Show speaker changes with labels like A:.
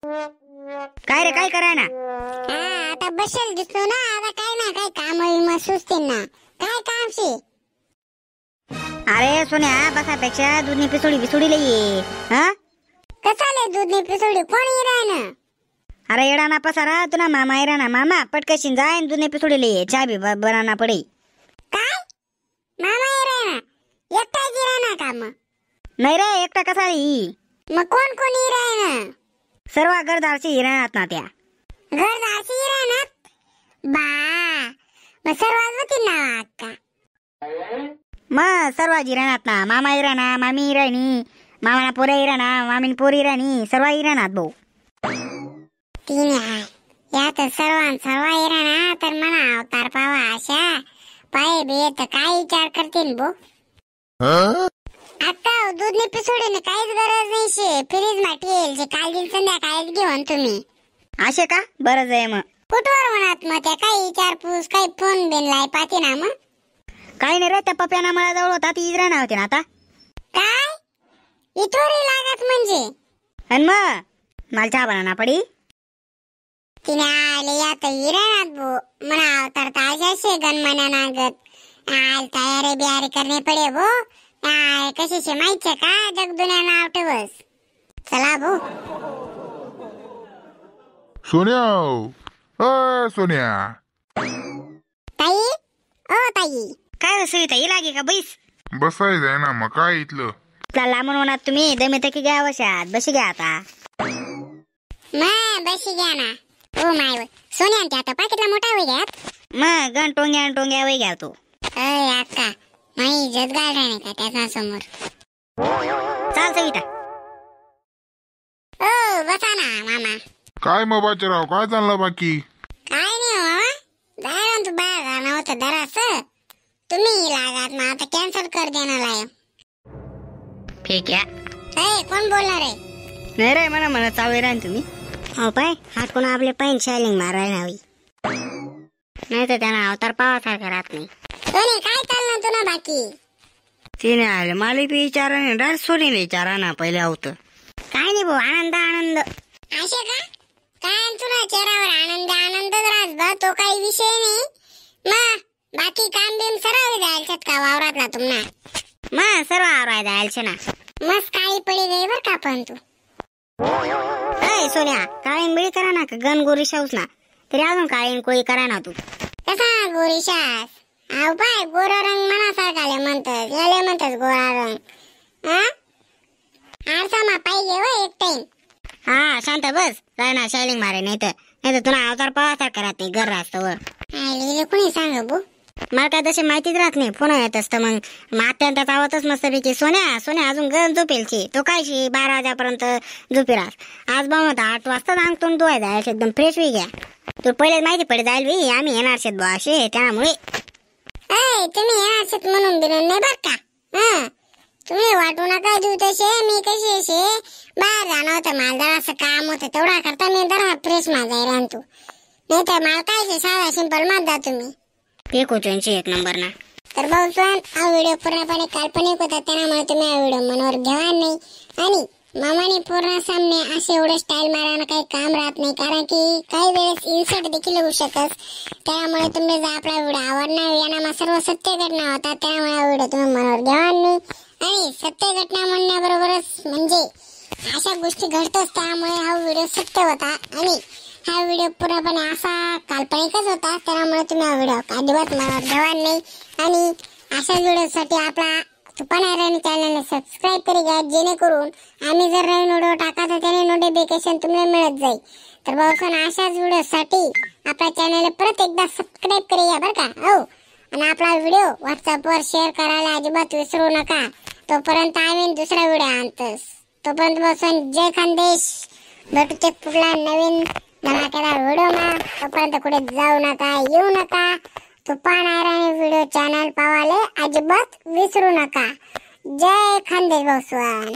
A: काय रे काय कराय ना?
B: आता बसेल दिसतो ना, आता काय ना काय काम सुचते ना, काय काम शे?
A: अरे सोन्या बसापेक्षा दूधनी पिसोडी बिसोडी लई हा
B: कसाले दूधनी पिसोडी कोण येराय ना?
A: अरे येडा ना पसारा तुना मामा येरा ना मामा पटकशीन जाय दूधनी पिसोडी लई चहा भी बनाना पडे.
B: काय मामा येराय ना? एकटा येराय ना काम?
A: नाही रे एकटा कसा येई?
B: मग कोण कोण येराय ना?
A: सर्व घरदारशी हिराणात ना त्या
B: घरदारशी येरायनात बा मग सर्वात ना अक्का
A: मग सर्व जिराणात ना मामा इराणा मामी इराणी मामाना पोऱ्या इराणा मामीन पोरी इराणी सर्व इराणात भाऊ.
B: तीन आहे यात सर्व येराना तर म्हणा अवतार पावा आशा पाय बे तर काय विचार करतील बो? आता दूध ने पिसोडीने काहीच गरज नाही शे, फ्रीज माठी येईल जे काल दिन संध्याकाळीच घेऊन तुम्ही
A: असे का बरंच आहे. मग
B: कुठवर म्हणत मग त्या काही विचारपूस काही फोन बिन लाई पाहते ना मग
A: काही नाही रे त्या पप्प्याना मला जवळ होता ती इराणा होती ना आता
B: काय इथोरी लागत म्हणजे
A: आणि मग मला चहा बनाना पडी
B: तिने आले यात इराणात बो म्हणा अवतार ताजाशे गणमना नागत आल तयारी बियारी करणे पडे बो कशी माहिती का जग दुनिया नाव ठेवस. चला भो
C: सोन्या सोन्या
B: ताई ओ ताई
A: काय सुविधा ही लागे का बैस
C: बसायचं आहे ना मग काय इथलं
A: चला म्हणून तुम्ही दमित की घ्या वशात बशी घ्या आता
B: मग बशी घ्या ना. ओ माय सोन्या ते आता पाकिटला मोठा होई घ्यात
A: मग गण टोंग्या वय घ्या तू
B: अय अक्का माई इज्जत गाड नाही का त्याच्या समोर
A: चाल सविता
B: ओ बसा ना मामा.
C: काय मग बाजीराव काय चाललं बाकी?
B: काय नाही मामा जायला तू बाहेर जाणं होतं दरास तुम्ही लागात मग आता कॅन्सल कर देणार आहे.
A: ठीक आहे
B: कोण बोलणार आहे?
A: नाही रे म्हणा चावे रान तुम्ही
B: हो पाय हात कोण आपले पाहिजे शायलिंग मारायला हवी
A: नाही तर त्यांना अवतार पावासारखा राहत नाही.
B: सोने काय चाललं तुला बाकी?
A: तिने आले मला बी विचारा नाही डायरेक्ट सोनीला विचारा ना पहिले होतं
B: काय नाही भाऊ आनंद असे का काय तुला चेहऱ्यावर आनंद राहत बा तो काही विषय नाही मग बाकी काम बिम सरावे जायचं का वावरातला तुम्हाला
A: मग सर्व आवराय जायचे ना
B: मस्त काही पडी गई बर का पण तू
A: सोन्या काळीन बिळी करा ना का गण गोरी शाऊस ना तरी अजून काळीन कोळी करा ना तू
B: कसा गोरीशास आव पाय गोरा रंग मनासारखाले म्हणतात याले म्हणतात गोरा रंग आरसा मा पाहिजे हो एक टाइम.
A: हा शांत बस रायना शायलिंग मारे नाही तर तुला अवतार पावासारखा राहत नाही घर रास्तवर
B: कोणी सांग बो
A: मला काय तशी माहितीच राहत नाही फोन येत असतं मग अत्यंत आवतच मस्तपैकी सोन्या अजून गण झोपेलची तो कायशी 12 वाजेपर्यंत झोपी राहत आज बाबा 8 वाजता अंगतून धुवाय जायचं एकदम फ्रेश होई घ्या तू पहिले माहिती पडे जाईल बी आम्ही येणार शेत बा असे त्यामुळे
B: तुम्ही येणार शेत म्हणून बिनून नाही बर का तुम्ही वाटू नका देऊ तसे मी कशी असे बाहेर जाणं होतं मला जरा असं काम होतं तेवढा करता मी जरा फ्रेश माझा राहतो नाही तर मला काय साधा सिंपल मात जा तुम्ही
A: पेकोचोंची एक नंबर ना.
B: तर भाऊ हा व्हिडिओ पूर्णपणे काल्पनिक होता त्यामुळे तुम्ही हा व्हिडिओ मनावर घ्या नाही आणि मामाने पूर्ण सामने असे एवढे स्टाईल मारायला काही काम राहत नाही कारण की काही वेळेस इन्सर्ट देखील होऊ शकत त्यामुळे तुम्ही जर आपला व्हिडिओ आवडणार यांना सर्व सत्य घटना होता त्यामुळे हा व्हिडिओ तुम्ही मनावर घ्या नाही आणि सत्य घटना म्हणण्याबरोबरच म्हणजे अशा गोष्टी घडतच त्यामुळे हा व्हिडिओ सत्य होता आणि हा व्हिडिओ पूर्णपणे असा काल्पनिकच होता त्यामुळे तुम्ही हा व्हिडिओ अजिबात मनावर घ्या नाही आणि अशाच व्हिडिओसाठी आपला तुपाना राणी चॅनलला सबस्क्राईब करी घ्या जेणेकरून आम्ही जर नवीन व्हिडिओ टाका तर त्याने नोटिफिकेशन तुम्हाला मिळत जाईल. तर भाऊसन अशाच व्हिडिओसाठी आपल्या चॅनलला परत एकदा सबस्क्राईब करी घ्या बरं का हो आणि आपला व्हिडिओ व्हॉट्सअपवर शेअर करायला अजिबात विसरू नका. तोपर्यंत आम्ही दुसरा व्हिडिओ आणतोस तोपर्यंत भाऊसन जय खानदेश भेटू पुढला नवीन धमाकेदार व्हिडिओ मा तोपर्यंत कुठे जाऊ नका येऊ नका. तुपाना राणी व्हिडिओ चॅनल पावाले अजिबात विसरू नका. जय खानदेश भाऊसन.